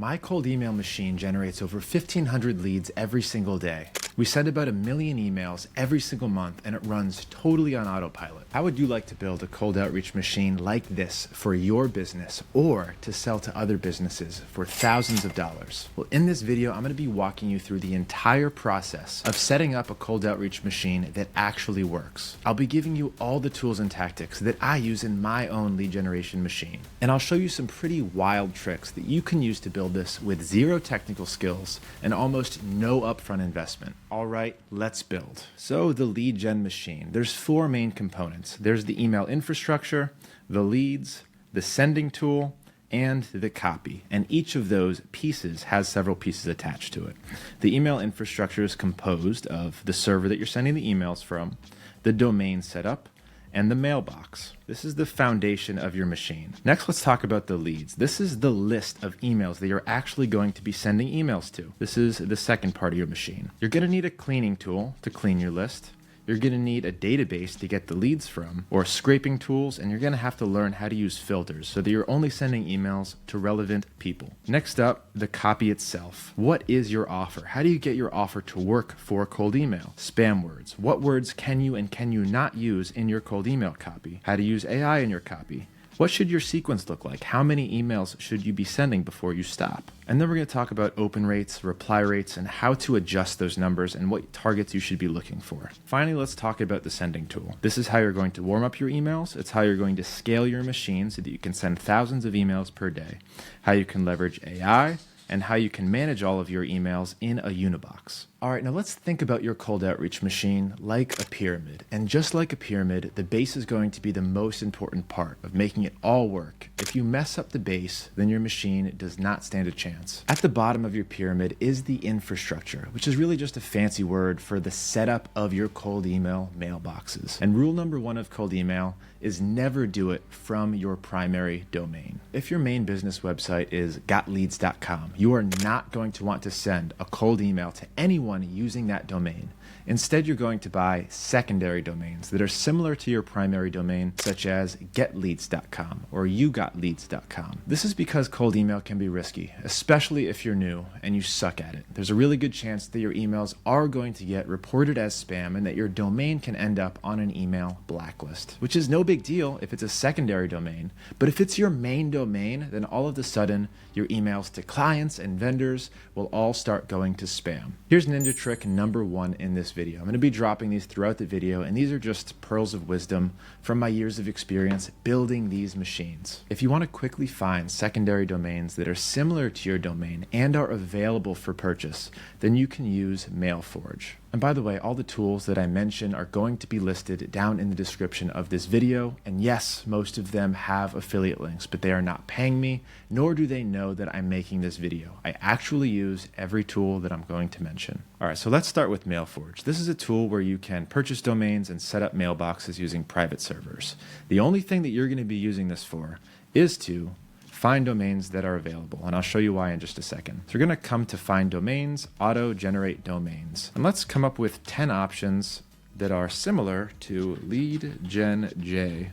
My cold email machine generates over 1,500 leads every single day. We send about 1 million emails every single month, and it runs totally on autopilot. How would you like to build a cold outreach machine like this for your business or to sell to other businesses for thousands of dollars? Well, in this video, I'm going to be walking you through the entire process of setting up a cold outreach machine that actually works. I'll be giving you all the tools and tactics that I use in my own lead generation machine. And I'll show you some pretty wild tricks that you can use to build this with zero technical skills and almost no upfront investment. All right, let's build. So the lead gen machine, there's 4 main components. There's the email infrastructure, the leads, the sending tool, and the copy. And each of those pieces has several pieces attached to it. The email infrastructure is composed of the server that you're sending the emails from, the domain setup, and the mailbox. This is the foundation of your machine. Next, let's talk about the leads. This is the list of emails that you're actually going to be sending emails to. This is the second part of your machine. You're going to need a cleaning tool to clean your list. You're going to need a database to get the leads from, or scraping tools, and you're going to have to learn how to use filters so that you're only sending emails to relevant people. Next up, the copy itself. What is your offer? How do you get your offer to work for cold email? Spam words. What words can you and can you not use in your cold email copy? How to use AI in your copy? What should your sequence look like? How many emails should you be sending before you stop? And then we're going to talk about open rates, reply rates, and how to adjust those numbers and what targets you should be looking for. Finally, let's talk about the sending tool. This is how you're going to warm up your emails. It's how you're going to scale your machine so that you can send thousands of emails per day. How you can leverage AI, and how you can manage all of your emails in a Unibox. All right, now let's think about your cold outreach machine like a pyramid. And just like a pyramid, the base is going to be the most important part of making it all work. If you mess up the base, then your machine does not stand a chance. At the bottom of your pyramid is the infrastructure, which is really just a fancy word for the setup of your cold email mailboxes. And rule number 1 of cold email is never do it from your primary domain. If your main business website is gotleads.com, you are not going to want to send a cold email to anyone using that domain. Instead, you're going to buy secondary domains that are similar to your primary domain, such as getleads.com or yougotleads.com. This is because cold email can be risky, especially if you're new and you suck at it. There's a really good chance that your emails are going to get reported as spam and that your domain can end up on an email blacklist, which is no big deal if it's a secondary domain. But if it's your main domain, then all of a sudden your emails to clients and vendors will all start going to spam. Here's ninja trick number 1 in this video. I'm going to be dropping these throughout the video, and these are just pearls of wisdom from my years of experience building these machines. If you want to quickly find secondary domains that are similar to your domain and are available for purchase, then you can use MailForge. And by the way, all the tools that I mention are going to be listed down in the description of this video. And yes, most of them have affiliate links, but they are not paying me, nor do they know that I'm making this video. I actually use every tool that I'm going to mention. All right, so let's start with MailForge. This is a tool where you can purchase domains and set up mailboxes using private servers. The only thing that you're going to be using this for is to find domains that are available, and I'll show you why in just a second. So we're going to come to find domains, auto generate domains, and let's come up with 10 options that are similar to leadgenj.com.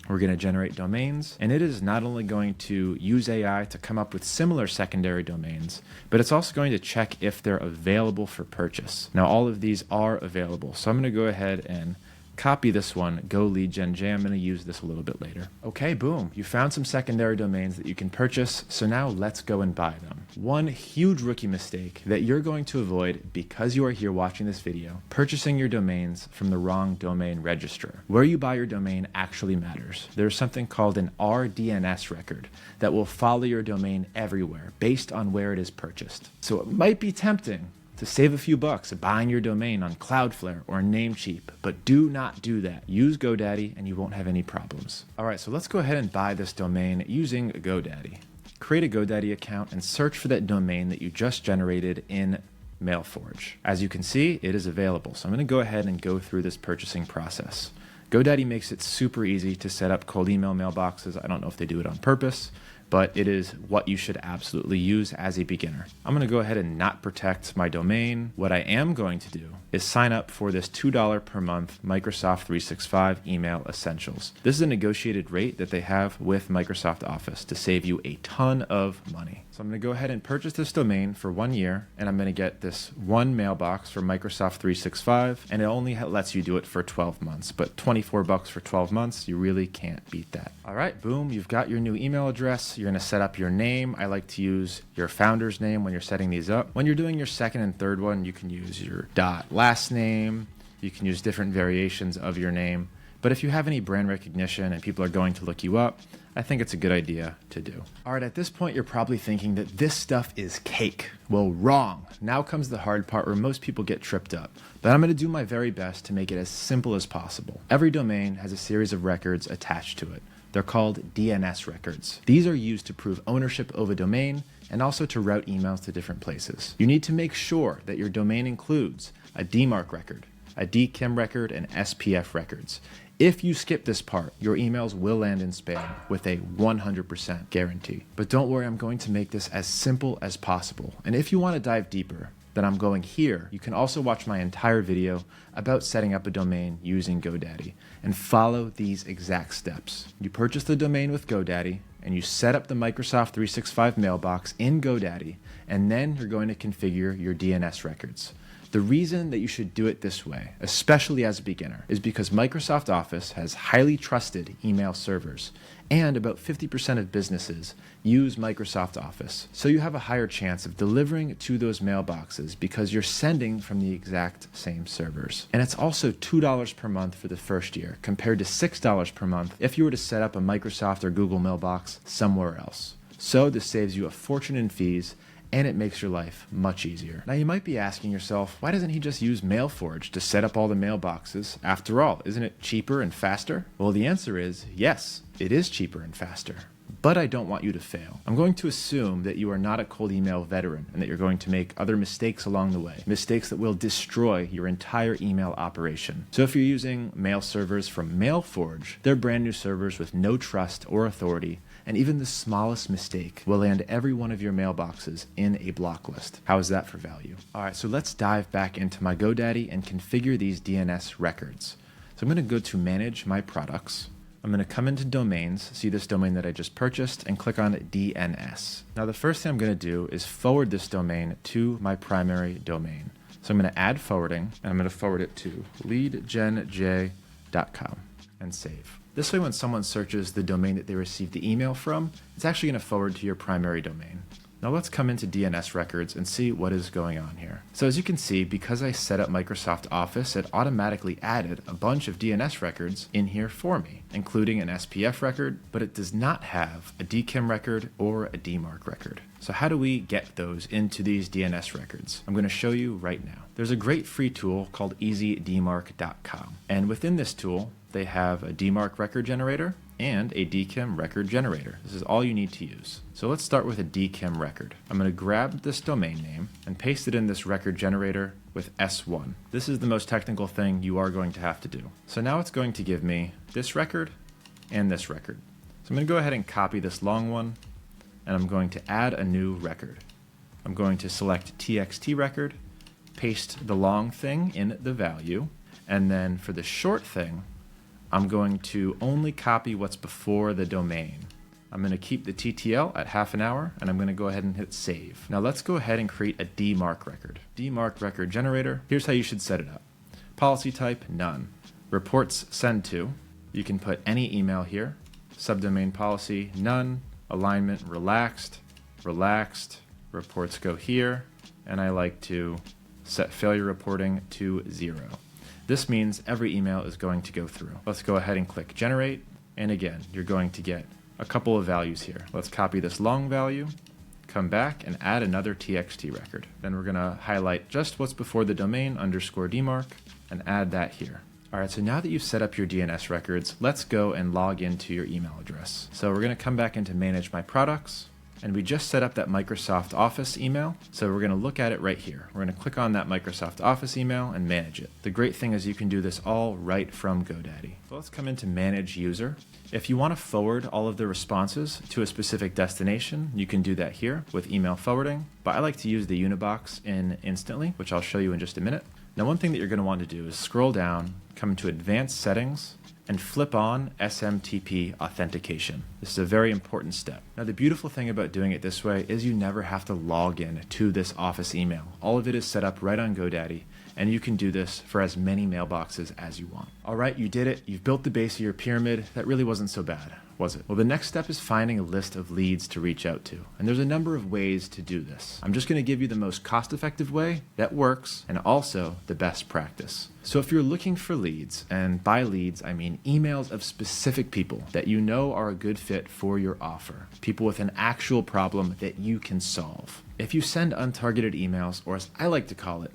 We're going to generate domains, and it is not only going to use AI to come up with similar secondary domains, but it's also going to check if they're available for purchase. Now, all of these are available, so I'm going to go ahead and copy this one, Go Lead Gen J. I'm going to use this a little bit later. Okay, boom. You found some secondary domains that you can purchase, so now let's go and buy them. One huge rookie mistake that you're going to avoid because you are here watching this video, purchasing your domains from the wrong domain registrar. Where you buy your domain actually matters. There's something called an RDNS record that will follow your domain everywhere based on where it is purchased. So it might be tempting to save a few bucks buying your domain on Cloudflare or Namecheap, but do not do that. Use GoDaddy and you won't have any problems. All right, so let's go ahead and buy this domain using GoDaddy. Create a GoDaddy account and search for that domain that you just generated in MailForge. As you can see, it is available. So I'm going to go ahead and go through this purchasing process. GoDaddy makes it super easy to set up cold email mailboxes. I don't know if they do it on purpose, but it is what you should absolutely use as a beginner. I'm going to go ahead and not protect my domain. What I am going to do is sign up for this $2 per month Microsoft 365 Email Essentials. This is a negotiated rate that they have with Microsoft Office to save you a ton of money. So I'm going to go ahead and purchase this domain for 1 year, and I'm going to get this one mailbox for Microsoft 365, and it only lets you do it for 12 months. But $24 for 12 months, you really can't beat that. All right, boom, you've got your new email address. You're going to set up your name. I like to use your founder's name when you're setting these up. When you're doing your second and third one, you can use your .last name. You can use different variations of your name. But if you have any brand recognition and people are going to look you up, I think it's a good idea to do. All right, at this point, you're probably thinking that this stuff is cake. Well, wrong. Now comes the hard part where most people get tripped up. But I'm going to do my very best to make it as simple as possible. Every domain has a series of records attached to it. They're called DNS records. These are used to prove ownership of a domain and also to route emails to different places. You need to make sure that your domain includes a DMARC record, a DKIM record, and SPF records. If you skip this part, your emails will land in spam with a 100% guarantee. But don't worry, I'm going to make this as simple as possible. And if you want to dive deeper, then I'm going here. You can also watch my entire video about setting up a domain using GoDaddy and follow these exact steps. You purchase the domain with GoDaddy and you set up the Microsoft 365 mailbox in GoDaddy, and then you're going to configure your DNS records. The reason that you should do it this way, especially as a beginner, is because Microsoft Office has highly trusted email servers, and about 50% of businesses use Microsoft Office. So you have a higher chance of delivering to those mailboxes because you're sending from the exact same servers. And it's also $2 per month for the first year, compared to $6 per month if you were to set up a Microsoft or Google mailbox somewhere else. So this saves you a fortune in fees, and it makes your life much easier. Now you might be asking yourself, why doesn't he just use MailForge to set up all the mailboxes? After all, isn't it cheaper and faster? Well, the answer is yes, it is cheaper and faster. But I don't want you to fail. I'm going to assume that you are not a cold email veteran and that you're going to make other mistakes along the way, mistakes that will destroy your entire email operation. So if you're using mail servers from MailForge, they're brand new servers with no trust or authority, and even the smallest mistake will land every one of your mailboxes in a block list. How is that for value? All right, so let's dive back into my GoDaddy and configure these DNS records. So I'm going to go to Manage My Products. I'm going to come into Domains, see this domain that I just purchased, and click on DNS. Now the first thing I'm going to do is forward this domain to my primary domain. So I'm going to add forwarding, and I'm going to forward it to leadgenj.com and save. This way, when someone searches the domain that they received the email from, it's actually going to forward to your primary domain. Now let's come into DNS records and see what is going on here. So as you can see, because I set up Microsoft Office, it automatically added a bunch of DNS records in here for me, including an SPF record, but it does not have a DKIM record or a DMARC record. So how do we get those into these DNS records? I'm going to show you right now. There's a great free tool called EasyDMARC.com. And within this tool, they have a DMARC record generator and a DKIM record generator. This is all you need to use. So let's start with a DKIM record. I'm going to grab this domain name and paste it in this record generator with S1. This is the most technical thing you are going to have to do. So now it's going to give me this record and this record. So I'm going to go ahead and copy this long one, and I'm going to add a new record. I'm going to select TXT record, paste the long thing in the value, and then for the short thing, I'm going to only copy what's before the domain. I'm going to keep the TTL at ½ an hour, and I'm going to go ahead and hit save. Now let's go ahead and create a DMARC record. DMARC record generator. Here's how you should set it up. Policy type, none. Reports send to. You can put any email here. Subdomain policy, none. Alignment, relaxed. Relaxed. Reports go here. And I like to set failure reporting to 0. This means every email is going to go through. Let's go ahead and click generate. And again, you're going to get a couple of values here. Let's copy this long value, come back and add another TXT record. Then we're going to highlight just what's before the domain _DMARC and add that here. All right, so now that you've set up your DNS records, let's go and log into your email address. So we're going to come back into Manage My Products. And we just set up that Microsoft Office email, so we're going to look at it right here. We're going to click on that Microsoft Office email and manage it. The great thing is you can do this all right from GoDaddy. So let's come into Manage User. If you want to forward all of the responses to a specific destination, you can do that here with email forwarding, but I like to use the Unibox in Instantly, which I'll show you in just a minute. Now one thing that you're going to want to do is scroll down, come into Advanced Settings, and flip on SMTP authentication. This is a very important step. Now, the beautiful thing about doing it this way is you never have to log in to this Office email. All of it is set up right on GoDaddy, and you can do this for as many mailboxes as you want. All right, you did it. You've built the base of your pyramid. That really wasn't so bad, was it? Well, the next step is finding a list of leads to reach out to. And there's a number of ways to do this. I'm just going to give you the most cost-effective way that works and also the best practice. So if you're looking for leads, and by leads, I mean emails of specific people that you know are a good fit for your offer, people with an actual problem that you can solve. If you send untargeted emails, or as I like to call it,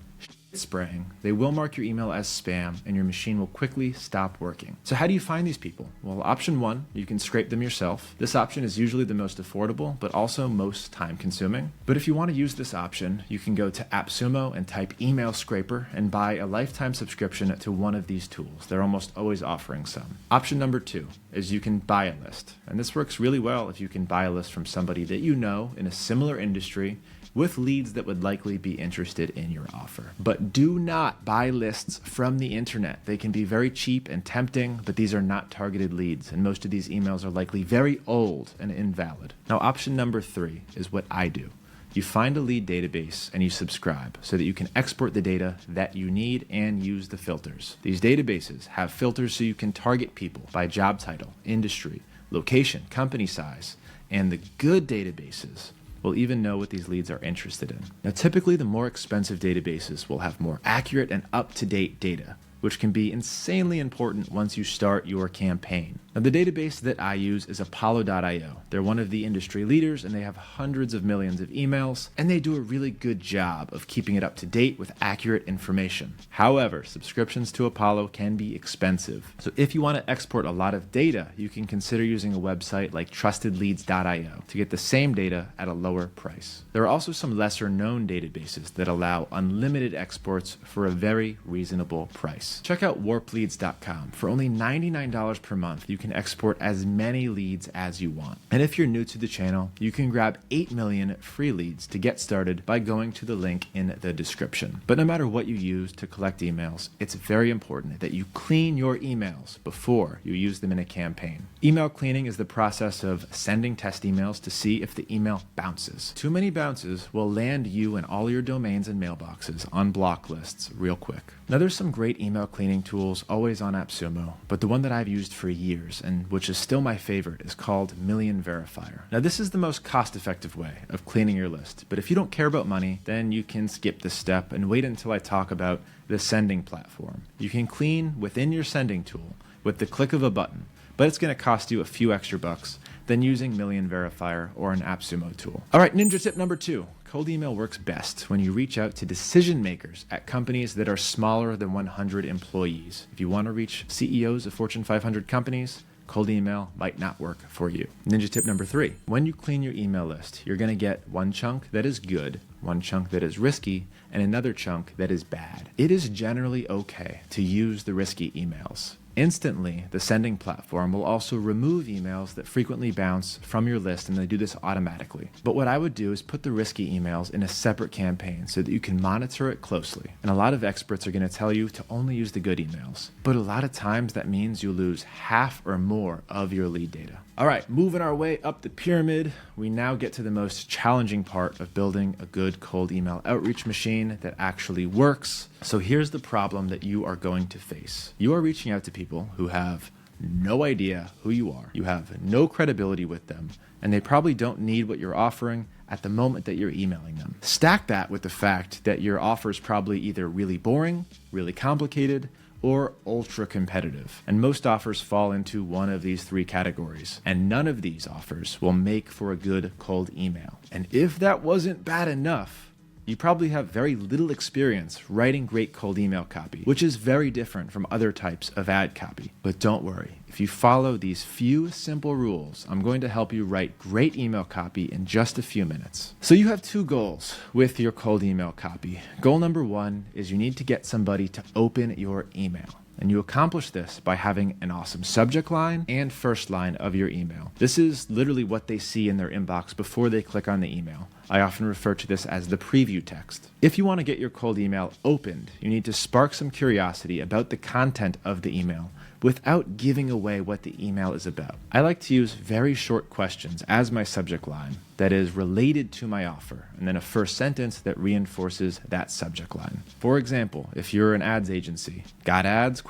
spraying, they will mark your email as spam and your machine will quickly stop working. So how do you find these people? Well, option one, you can scrape them yourself. This option is usually the most affordable, but also most time consuming. But if you want to use this option, you can go to AppSumo and type email scraper and buy a lifetime subscription to one of these tools. They're almost always offering some. Option number two is you can buy a list. And this works really well if you can buy a list from somebody that you know in a similar industry with leads that would likely be interested in your offer. But do not buy lists from the internet. They can be very cheap and tempting, but these are not targeted leads, and most of these emails are likely very old and invalid. Now, option number three is what I do. You find a lead database and you subscribe so that you can export the data that you need and use the filters. These databases have filters so you can target people by job title, industry, location, company size, and the good databases will even know what these leads are interested in. Now, typically the more expensive databases will have more accurate and up-to-date data, which can be insanely important once you start your campaign. Now, the database that I use is Apollo.io. They're one of the industry leaders and they have hundreds of millions of emails, and they do a really good job of keeping it up to date with accurate information. However, subscriptions to Apollo can be expensive. So if you want to export a lot of data, you can consider using a website like TrustedLeads.io to get the same data at a lower price. There are also some lesser known databases that allow unlimited exports for a very reasonable price. Check out WarpLeads.com. For only $99 per month, you can export as many leads as you want. And if you're new to the channel, you can grab 8 million free leads to get started by going to the link in the description. But no matter what you use to collect emails, it's very important that you clean your emails before you use them in a campaign. Email cleaning is the process of sending test emails to see if the email bounces. Too many bounces will land you and all your domains and mailboxes on block lists real quick. Now, there's some great email cleaning tools always on AppSumo, but the one that I've used for years and which is still my favorite is called Million Verifier. Now, this is the most cost-effective way of cleaning your list, but if you don't care about money, then you can skip this step and wait until I talk about the sending platform. You can clean within your sending tool with the click of a button, but it's going to cost you a few extra bucks than using Million Verifier or an AppSumo tool. All right, ninja tip number two. Cold email works best when you reach out to decision makers at companies that are smaller than 100 employees. If you want to reach CEOs of Fortune 500 companies, cold email might not work for you. Ninja tip number three. When you clean your email list, you're going to get one chunk that is good, one chunk that is risky, and another chunk that is bad. It is generally okay to use the risky emails. Instantly, the sending platform will also remove emails that frequently bounce from your list, and they do this automatically. But what I would do is put the risky emails in a separate campaign so that you can monitor it closely. And a lot of experts are going to tell you to only use the good emails. But a lot of times that means you lose half or more of your lead data. All right, moving our way up the pyramid, we now get to the most challenging part of building a good cold email outreach machine that actually works. So here's the problem that you are going to face. You are reaching out to people who have no idea who you are. You have no credibility with them, and they probably don't need what you're offering at the moment that you're emailing them. Stack that with the fact that your offer is probably either really boring, really complicated, or ultra competitive. And most offers fall into one of these three categories. And none of these offers will make for a good cold email. And if that wasn't bad enough, you probably have very little experience writing great cold email copy, which is very different from other types of ad copy. But don't worry, if you follow these few simple rules, I'm going to help you write great email copy in just a few minutes. So you have two goals with your cold email copy. Goal number one is you need to get somebody to open your email. And you accomplish this by having an awesome subject line and first line of your email. This is literally what they see in their inbox before they click on the email. I often refer to this as the preview text. If you want to get your cold email opened, you need to spark some curiosity about the content of the email without giving away what the email is about. I like to use very short questions as my subject line that is related to my offer, and then a first sentence that reinforces that subject line. For example, if you're an ads agency, got ads, ?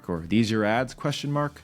Or these your ads, ?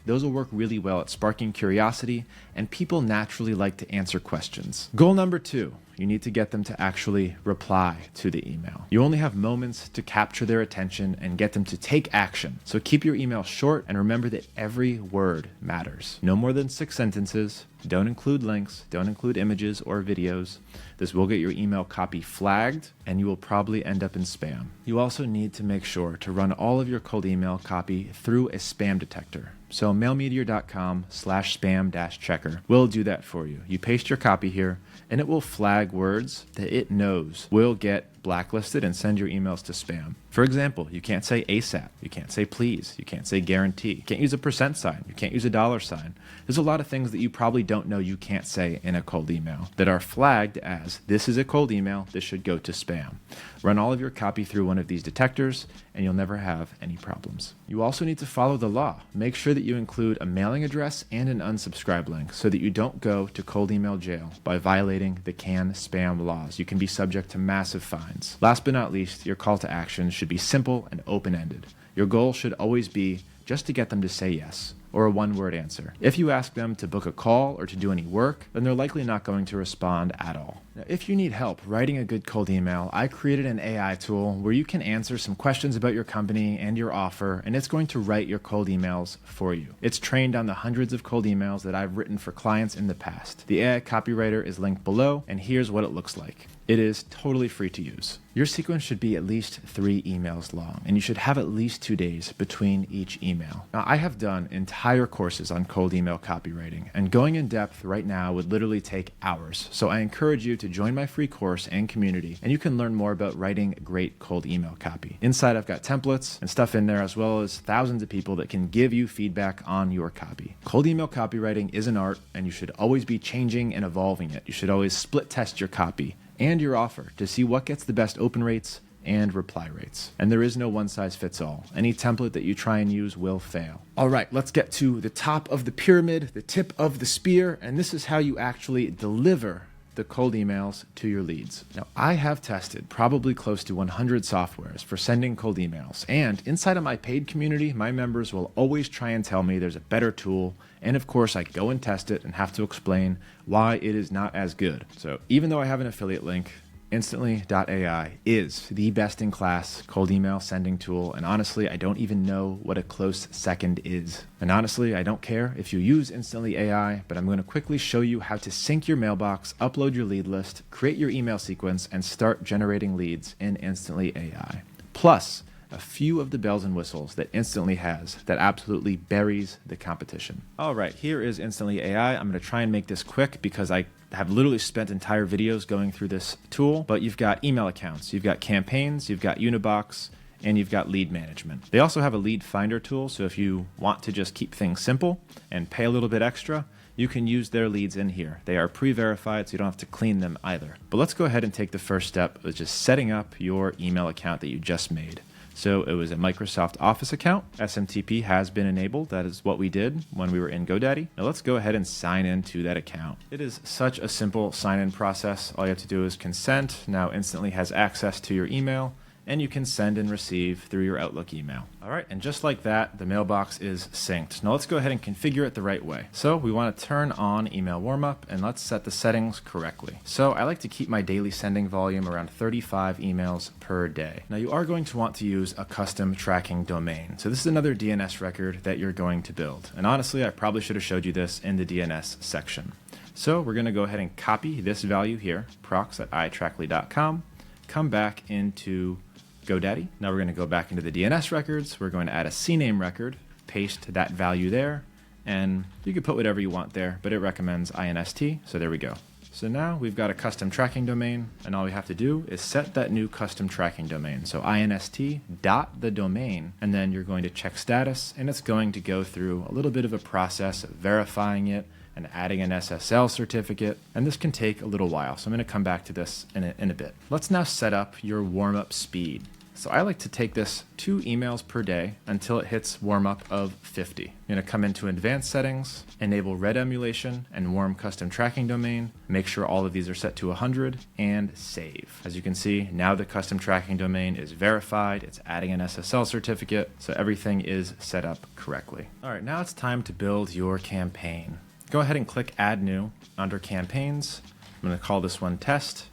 Those will work really well at sparking curiosity, and people naturally like to answer questions. Goal number 2. You need to get them to actually reply to the email. You only have moments to capture their attention and get them to take action. So keep your email short and remember that every word matters. No more than 6 sentences. Don't include links, don't include images or videos. This will get your email copy flagged and you will probably end up in spam. You also need to make sure to run all of your cold email copy through a spam detector. So mailmeteor.com/spam-checker will do that for you. You paste your copy here and it will flag words that it knows will get blacklisted and send your emails to spam. For example, you can't say ASAP, you can't say please, you can't say guarantee, you can't use a %, you can't use a $sign. There's a lot of things that you probably don't know you can't say in a cold email that are flagged as this is a cold email, this should go to spam. Run all of your copy through one of these detectors and you'll never have any problems. You also need to follow the law. Make sure that you include a mailing address and an unsubscribe link so that you don't go to cold email jail by violating the CAN spam laws. You can be subject to massive fines. Last but not least, your call to action should be simple and open-ended. Your goal should always be just to get them to say yes, or a one-word answer. If you ask them to book a call or to do any work, then they're likely not going to respond at all. Now, if you need help writing a good cold email, I created an AI tool where you can answer some questions about your company and your offer, and it's going to write your cold emails for you. It's trained on the hundreds of cold emails that I've written for clients in the past. The AI copywriter is linked below, and here's what it looks like. It is totally free to use. Your sequence should be at least 3 emails long, and you should have at least 2 days between each email. Now, I have done entire courses on cold email copywriting, and going in depth right now would literally take hours. So I encourage you to join my free course and community, and you can learn more about writing great cold email copy. Inside, I've got templates and stuff in there, as well as thousands of people that can give you feedback on your copy. Cold email copywriting is an art, and you should always be changing and evolving it. You should always split test your copy and your offer to see what gets the best open rates and reply rates. And there is no one size fits all. Any template that you try and use will fail. All right, let's get to the top of the pyramid, the tip of the spear, and this is how you actually deliver the cold emails to your leads. Now, I have tested probably close to 100 softwares for sending cold emails, and inside of my paid community, my members will always try and tell me there's a better tool, and of course I go and test it and have to explain why it is not as good. So even though I have an affiliate link, Instantly.ai is the best-in-class cold email sending tool, and honestly, I don't even know what a close second is. And honestly, I don't care if you use Instantly AI, but I'm going to quickly show you how to sync your mailbox, upload your lead list, create your email sequence, and start generating leads in Instantly AI. Plus, a few of the bells and whistles that Instantly has that absolutely buries the competition. All right, here is Instantly AI. I'm going to try and make this quick because I have literally spent entire videos going through this tool, but you've got email accounts, you've got campaigns, you've got Unibox, and you've got lead management. They also have a lead finder tool, so if you want to just keep things simple and pay a little bit extra, you can use their leads in here. They are pre-verified, so you don't have to clean them either. But let's go ahead and take the first step of just setting up your email account that you just made. So it was a Microsoft Office account. SMTP has been enabled. That is what we did when we were in GoDaddy. Now let's go ahead and sign into that account. It is such a simple sign-in process. All you have to do is consent. Now Instantly has access to your email, and you can send and receive through your Outlook email. All right, and just like that, the mailbox is synced. Now let's go ahead and configure it the right way. So we want to turn on email warmup, and let's set the settings correctly. So I like to keep my daily sending volume around 35 emails per day. Now you are going to want to use a custom tracking domain. So this is another DNS record that you're going to build. And honestly, I probably should have showed you this in the DNS section. So we're going to go ahead and copy this value here, prox@itrackly.com, come back into GoDaddy. Now we're going to go back into the DNS records. We're going to add a CNAME record, paste that value there, and you can put whatever you want there, but it recommends INST, so there we go. So now we've got a custom tracking domain, and all we have to do is set that new custom tracking domain. So INST.thedomain, and then you're going to check status, and it's going to go through a little bit of a process of verifying it and adding an SSL certificate, and this can take a little while, so I'm going to come back to this in a bit. Let's now set up your warm-up speed. So I like to take this 2 emails per day until it hits warm up of 50. I'm going to come into advanced settings, enable red emulation and warm custom tracking domain, make sure all of these are set to 100 and save. As you can see, now the custom tracking domain is verified. It's adding an SSL certificate. So everything is set up correctly. All right, now it's time to build your campaign. Go ahead and click add new under campaigns. I'm going to call this one test.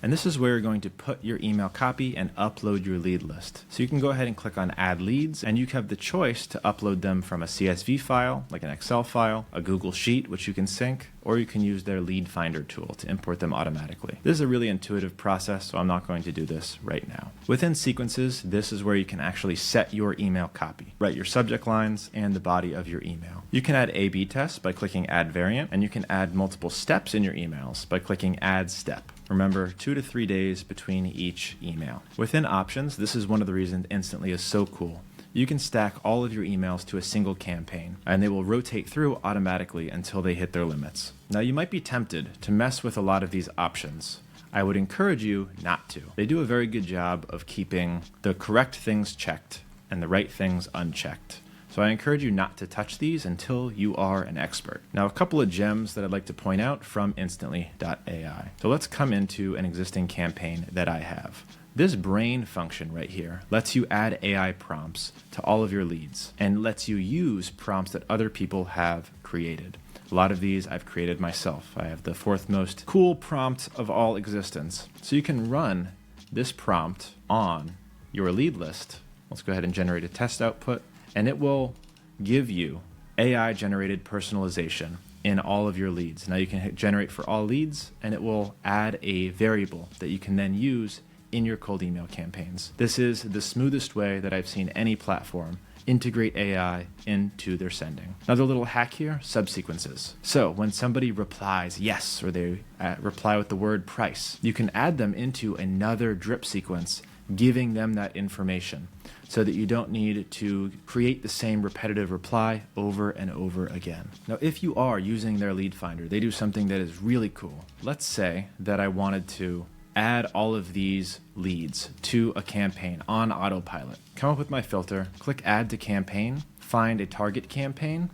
And this is where you're going to put your email copy and upload your lead list. So you can go ahead and click on add leads, and you have the choice to upload them from a CSV file, like an Excel file, a Google Sheet, which you can sync, or you can use their lead finder tool to import them automatically. This is a really intuitive process, so I'm not going to do this right now. Within sequences, this is where you can actually set your email copy, write your subject lines and the body of your email. You can add A/B tests by clicking add variant, and you can add multiple steps in your emails by clicking add step. Remember, 2 to 3 days between each email. Within options, this is one of the reasons Instantly is so cool. You can stack all of your emails to a single campaign, and they will rotate through automatically until they hit their limits. Now, you might be tempted to mess with a lot of these options. I would encourage you not to. They do a very good job of keeping the correct things checked and the right things unchecked. So I encourage you not to touch these until you are an expert. Now, a couple of gems that I'd like to point out from Instantly.ai. So let's come into an existing campaign that I have. This brain function right here lets you add AI prompts to all of your leads and lets you use prompts that other people have created. A lot of these I've created myself. I have the 4th most cool prompt of all existence. So you can run this prompt on your lead list. Let's go ahead and generate a test output. And it will give you AI-generated personalization in all of your leads. Now you can hit generate for all leads, and it will add a variable that you can then use in your cold email campaigns. This is the smoothest way that I've seen any platform integrate AI into their sending. Another little hack here, subsequences. So when somebody replies yes, or they reply with the word price, you can add them into another drip sequence, giving them that information so that you don't need to create the same repetitive reply over and over again. Now, if you are using their lead finder, they do something that is really cool. Let's say that I wanted to add all of these leads to a campaign on autopilot. Come up with my filter, click add to campaign, find a target campaign,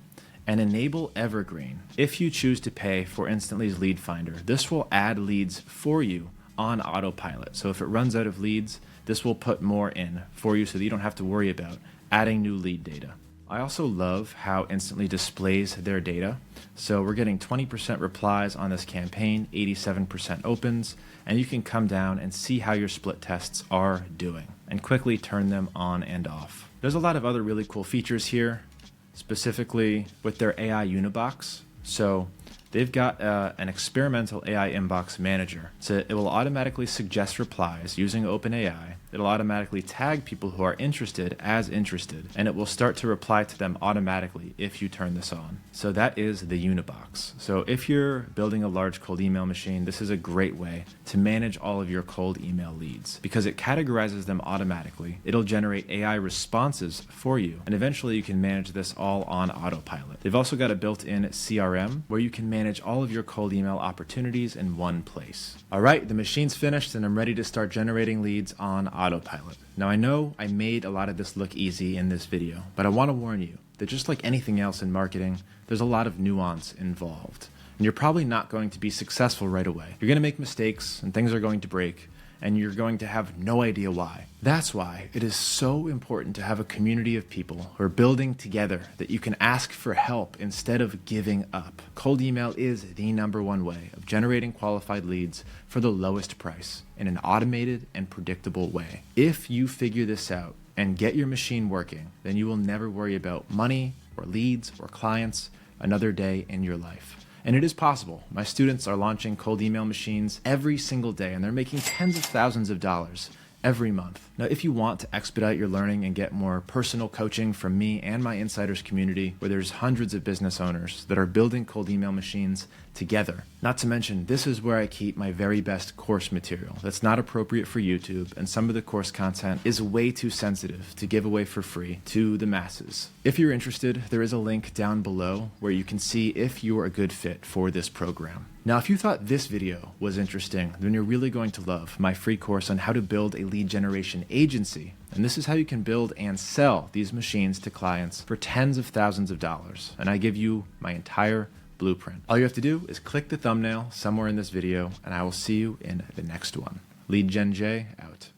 and enable Evergreen. If you choose to pay for Instantly's lead finder, this will add leads for you on autopilot. So if it runs out of leads, this will put more in for you so that you don't have to worry about adding new lead data. I also love how Instantly displays their data. So we're getting 20% replies on this campaign, 87% opens, and you can come down and see how your split tests are doing and quickly turn them on and off. There's a lot of other really cool features here, specifically with their AI Unibox. So they've got an experimental AI inbox manager. So it will automatically suggest replies using OpenAI. It'll automatically tag people who are interested as interested, and it will start to reply to them automatically if you turn this on. So that is the Unibox. So if you're building a large cold email machine, this is a great way to manage all of your cold email leads because it categorizes them automatically. It'll generate AI responses for you, and eventually you can manage this all on autopilot. They've also got a built-in CRM where you can manage all of your cold email opportunities in one place. All right, the machine's finished and I'm ready to start generating leads on autopilot. Now I know I made a lot of this look easy in this video, but I want to warn you that just like anything else in marketing, there's a lot of nuance involved. And you're probably not going to be successful right away. You're going to make mistakes and things are going to break, and you're going to have no idea why. That's why it is so important to have a community of people who are building together that you can ask for help instead of giving up. Cold email is the #1 way of generating qualified leads for the lowest price in an automated and predictable way. If you figure this out and get your machine working, then you will never worry about money or leads or clients another day in your life. And it is possible. My students are launching cold email machines every single day, and they're making tens of thousands of dollars every month. Now, if you want to expedite your learning and get more personal coaching from me and my insiders community, where there's hundreds of business owners that are building cold email machines together. Not to mention, this is where I keep my very best course material that's not appropriate for YouTube, and some of the course content is way too sensitive to give away for free to the masses. If you're interested, there is a link down below where you can see if you're a good fit for this program. Now, if you thought this video was interesting, then you're really going to love my free course on how to build a lead generation agency. And this is how you can build and sell these machines to clients for tens of thousands of dollars. And I give you my entire blueprint. All you have to do is click the thumbnail somewhere in this video, and I will see you in the next one. Lead Gen J out.